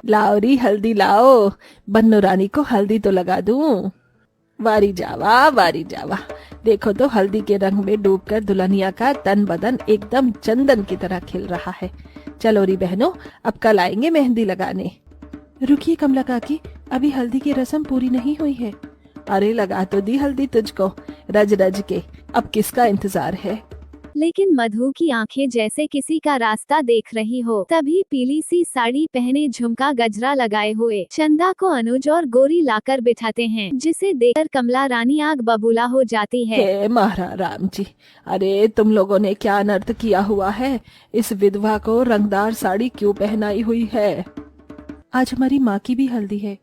लाओ री हल्दी लाओ, बन्नो रानी को हल्दी तो लगा दूं। वारी जावा वारी जावा, देखो तो हल्दी के रंग में डूबकर दुल्हनिया का तन बदन एकदम चंदन की तरह खिल रहा है। चलो री बहनों, अब कल आएंगे मेहंदी लगाने। रुकिए कमला काकी, अभी हल्दी की रस्म पूरी नहीं हुई है। अरे लगा तो दी हल्दी तुझको रज रज के, अब किसका इंतजार है। लेकिन मधु की आंखें जैसे किसी का रास्ता देख रही हो। तभी पीली सी साड़ी पहने, झुमका गजरा लगाए हुए चंदा को अनुज और गोरी लाकर बिठाते हैं, जिसे देखकर कमला रानी आग बबूला हो जाती है। हे महाराज राम जी, अरे तुम लोगों ने क्या अनर्थ किया हुआ है। इस विधवा को रंगदार साड़ी क्यों पहनाई हुई है। आज हमारी माँ की भी हल्दी है।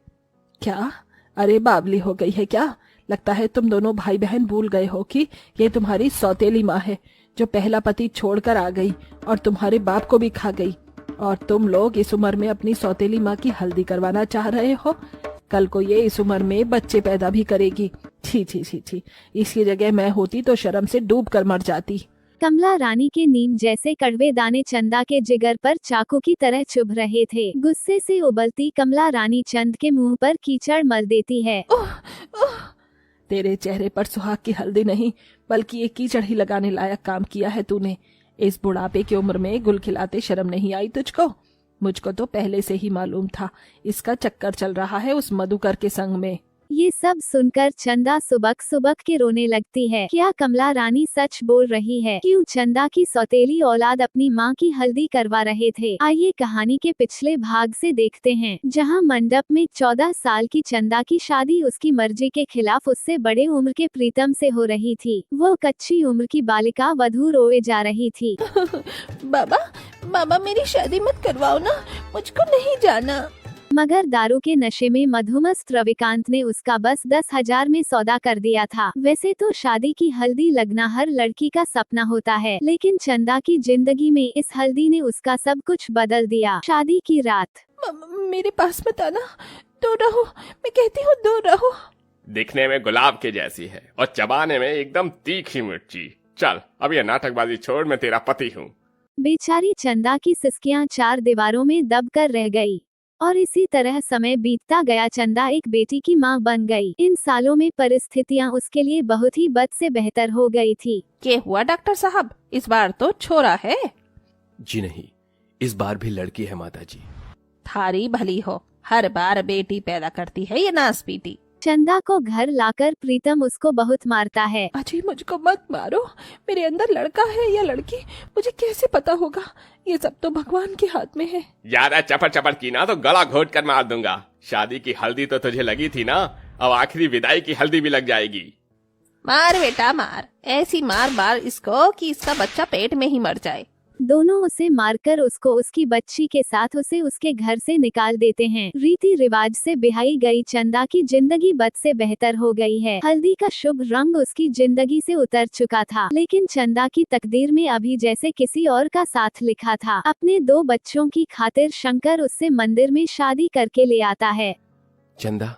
क्या? अरे बावली हो गई है क्या? लगता है तुम दोनों भाई बहन भूल गए हो कि ये तुम्हारी सौतेली माँ है, जो पहला पति छोड़कर आ गई और तुम्हारे बाप को भी खा गई। और तुम लोग इस उम्र में अपनी सौतेली माँ की हल्दी करवाना चाह रहे हो। कल को ये इस उम्र में बच्चे पैदा भी करेगी। छी छी छी छी, इसकी जगह मैं होती तो शर्म से डूब कर मर जाती। कमला रानी के नीम जैसे कड़वे दाने चंदा के जिगर पर चाकू की तरह चुभ रहे थे। गुस्से से उबलती कमला रानी चंद के मुंह पर कीचड़ मल देती है। ओह, ओह, तेरे चेहरे पर सुहाग की हल्दी नहीं, बल्कि एक कीचड़ ही लगाने लायक काम किया है तूने। इस बुढ़ापे की उम्र में गुल खिलाते शर्म नहीं आई तुझको? मुझको तो पहले से ही मालूम था इसका चक्कर चल रहा है उस मधुकर के संग में। ये सब सुनकर चंदा सुबक सुबक के रोने लगती है। क्या कमला रानी सच बोल रही है? क्यों चंदा की सौतेली औलाद अपनी माँ की हल्दी करवा रहे थे? आइए कहानी के पिछले भाग से देखते हैं, जहाँ मंडप में 14 साल की चंदा की शादी उसकी मर्जी के खिलाफ उससे बड़े उम्र के प्रीतम से हो रही थी। वो कच्ची उम्र की बालिका वधू रोए जा रही थी। बाबा बाबा, मेरी शादी मत करवाओ ना, मुझको नहीं जाना। मगर दारू के नशे में मधुमस्त रविकांत ने उसका बस 10,000 में सौदा कर दिया था। वैसे तो शादी की हल्दी लगना हर लड़की का सपना होता है, लेकिन चंदा की जिंदगी में इस हल्दी ने उसका सब कुछ बदल दिया। शादी की रात। मेरे पास मत आना, दूर रहो, मैं कहती हूँ दूर रहो। दिखने में गुलाब के जैसी है और चबाने में एकदम तीखी मिर्ची। चल अब ये नाटकबाजी छोड़, मैं तेरा पति हूँ। बेचारी चंदा की सिसकियां 4 दीवारों में दब कर रह गई। और इसी तरह समय बीतता गया। चंदा एक बेटी की मां बन गई। इन सालों में परिस्थितियां उसके लिए बहुत ही बद से बेहतर हो गई थी। क्या हुआ डॉक्टर साहब, इस बार तो छोरा है? जी नहीं, इस बार भी लड़की है माताजी। थारी भली हो, हर बार बेटी पैदा करती है ये नासपीटी। चंदा को घर लाकर प्रीतम उसको बहुत मारता है। अजी मुझको मत मारो, मेरे अंदर लड़का है या लड़की मुझे कैसे पता होगा? ये सब तो भगवान के हाथ में है। ज्यादा चपड़ चपड़ की ना तो गला घोट कर मार दूंगा। शादी की हल्दी तो तुझे लगी थी ना, अब आखिरी विदाई की हल्दी भी लग जाएगी। मार बेटा मार, ऐसी मार मार इसको कि इसका बच्चा पेट में ही मर जाए। दोनों उसे मारकर उसको उसकी बच्ची के साथ उसे उसके घर से निकाल देते हैं। रीति रिवाज से बिहाई गई चंदा की जिंदगी बद से बेहतर हो गई है। हल्दी का शुभ रंग उसकी जिंदगी से उतर चुका था, लेकिन चंदा की तकदीर में अभी जैसे किसी और का साथ लिखा था। अपने 2 बच्चों की खातिर शंकर उससे मंदिर में शादी करके ले आता है। चंदा,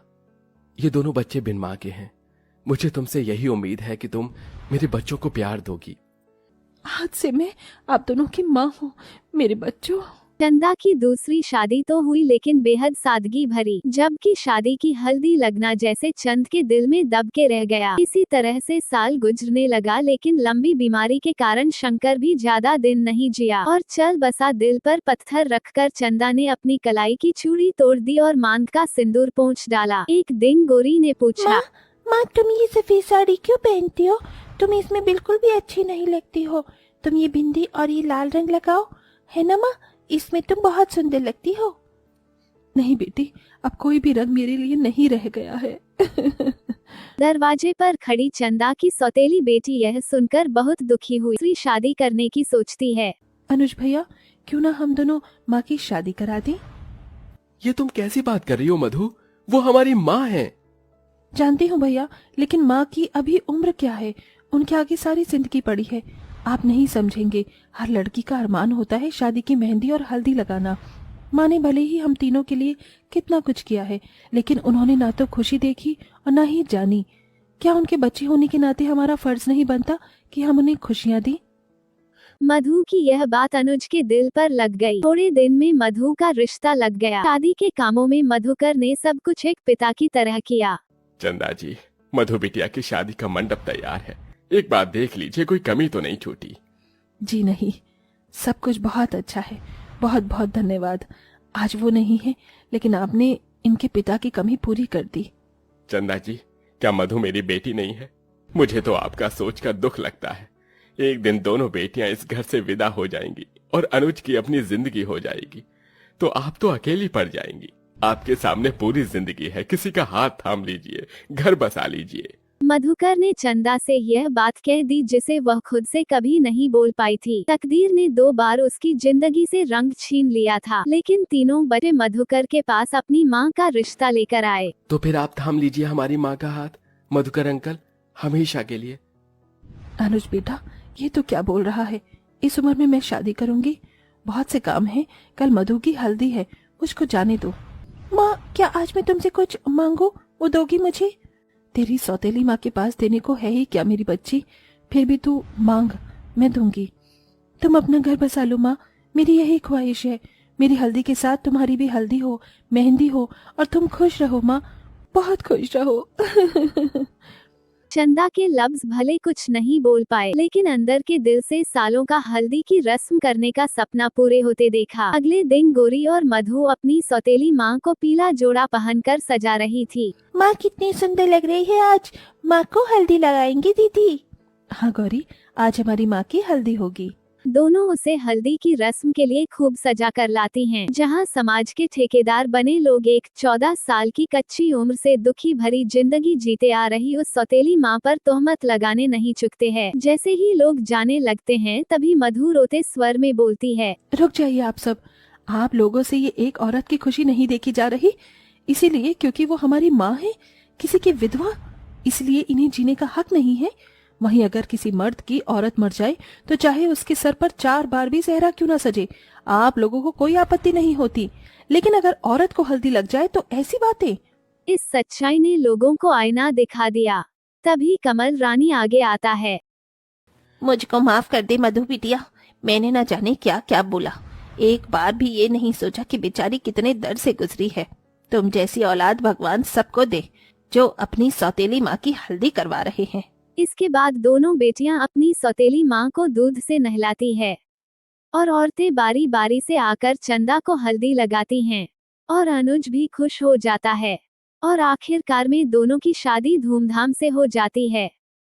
ये दोनों बच्चे बिन माँ के हैं। मुझे तुमसे यही उम्मीद है कि तुम मेरे बच्चों को प्यार दोगी। आज से मैं आप दोनों की माँ हूँ मेरे बच्चों। चंदा की दूसरी शादी तो हुई, लेकिन बेहद सादगी भरी। जबकि शादी की हल्दी लगना जैसे चंद के दिल में दब के रह गया। इसी तरह से साल गुजरने लगा, लेकिन लंबी बीमारी के कारण शंकर भी ज्यादा दिन नहीं जिया और चल बसा दिल पर पत्थर रखकर चंदा ने अपनी कलाई की चूड़ी तोड़ दी और मांग का सिंदूर पोंछ डाला। एक दिन गोरी ने पूछा, माँ तुम ये सफेद साड़ी क्यों पहनती हो? तुम इसमें बिल्कुल भी अच्छी नहीं लगती हो। तुम ये बिंदी और ये लाल रंग लगाओ, है ना माँ? इसमें तुम बहुत सुंदर लगती हो। नहीं बेटी, अब कोई भी रंग मेरे लिए नहीं रह गया है। दरवाजे पर खड़ी चंदा की सौतेली बेटी यह सुनकर बहुत दुखी हुई। दूसरी शादी करने की सोचती है। अनुज भैया, क्यों ना हम दोनों माँ की शादी करा दें? ये तुम कैसी बात कर रही हो मधु? वो हमारी माँ है। जानती हूँ भैया, लेकिन माँ की अभी उम्र क्या है? उनके आगे सारी जिंदगी पड़ी है। आप नहीं समझेंगे, हर लड़की का अरमान होता है शादी की मेहंदी और हल्दी लगाना। माँ ने भले ही हम तीनों के लिए कितना कुछ किया है, लेकिन उन्होंने ना तो खुशी देखी और ना ही जानी। क्या उनके बच्चे होने के नाते हमारा फर्ज नहीं बनता कि हम उन्हें खुशियाँ दी? मधु की यह बात अनुज के दिल पर लग गई। थोड़े दिन में मधु का रिश्ता लग गया। शादी के कामों में मधुकर ने सब कुछ एक पिता की तरह किया। चंदा जी, मधु बिटिया की शादी का मंडप तैयार है, एक बार देख लीजिए, कोई कमी तो नहीं छूटी। जी नहीं, सब कुछ बहुत अच्छा है, बहुत बहुत धन्यवाद। आज वो नहीं है, लेकिन आपने इनके पिता की कमी पूरी कर दी। चंदा जी, क्या मधु मेरी बेटी नहीं है? मुझे तो आपका सोचकर दुख लगता है। एक दिन दोनों बेटियां इस घर से विदा हो जाएंगी और अनुज की अपनी जिंदगी हो जाएगी, तो आप तो अकेली पड़ जाएंगी। आपके सामने पूरी जिंदगी है, किसी का हाथ थाम लीजिए, घर बसा लीजिए। मधुकर ने चंदा से यह बात कह दी जिसे वह खुद से कभी नहीं बोल पाई थी। तकदीर ने 2 बार उसकी जिंदगी से रंग छीन लिया था, लेकिन तीनों बच्चे मधुकर के पास अपनी माँ का रिश्ता लेकर आए। तो फिर आप थाम लीजिए हमारी माँ का हाथ, मधुकर अंकल, हमेशा के लिए। अनुज बेटा, ये तो क्या बोल रहा है? इस उम्र में मैं शादी करूंगी? बहुत से काम हैं, कल मधु की हल्दी है, मुझको जाने दो। माँ, क्या आज मैं तुमसे कुछ मांगू, वो दोगी मुझे? तेरी सौतेली माँ के पास देने को है ही क्या मेरी बच्ची? फिर भी तू मांग, मैं दूंगी। तुम अपना घर बसा लो माँ, मेरी यही ख्वाहिश है। मेरी हल्दी के साथ तुम्हारी भी हल्दी हो, मेहंदी हो, और तुम खुश रहो माँ, बहुत खुश रहो। चंदा के लफ्ज भले कुछ नहीं बोल पाए, लेकिन अंदर के दिल से सालों का हल्दी की रस्म करने का सपना पूरे होते देखा। अगले दिन गोरी और मधु अपनी सौतेली माँ को पीला जोड़ा पहनकर सजा रही थी। माँ कितनी सुंदर लग रही है आज, माँ को हल्दी लगाएंगी दीदी। हाँ गौरी, आज हमारी माँ की हल्दी होगी। दोनों उसे हल्दी की रस्म के लिए खूब सजा कर लाती हैं, जहां समाज के ठेकेदार बने लोग एक 14 साल की कच्ची उम्र से दुखी भरी जिंदगी जीते आ रही उस सौतेली माँ पर तोहमत लगाने नहीं चुकते हैं। जैसे ही लोग जाने लगते हैं, तभी मधु रोते स्वर में बोलती है, रुक जाइए आप सब, आप लोगों से ये एक औरत की खुशी नहीं देखी जा रही, इसीलिए क्योंकि वो हमारी माँ है, किसी की विधवा, इसलिए इन्हें जीने का हक नहीं है। वहीं अगर किसी मर्द की औरत मर जाए तो चाहे उसके सर पर 4 बार भी सेहरा क्यों ना सजे, आप लोगों को कोई आपत्ति नहीं होती, लेकिन अगर औरत को हल्दी लग जाए तो ऐसी बातें। इस सच्चाई ने लोगों को आईना दिखा दिया। तभी कमल रानी आगे आता है। मुझको माफ कर दे मधु बिटिया, मैंने न जाने क्या क्या बोला, एक बार भी ये नहीं सोचा कि बेचारी कितने दर्द से गुजरी है। तुम जैसी औलाद भगवान सबको दे, जो अपनी सौतेली माँ की हल्दी करवा रहे हैं। इसके बाद दोनों बेटियां अपनी सौतेली माँ को दूध से नहलाती है और औरतें बारी बारी से आकर चंदा को हल्दी लगाती हैं, और अनुज भी खुश हो जाता है और आखिरकार में दोनों की शादी धूमधाम से हो जाती है।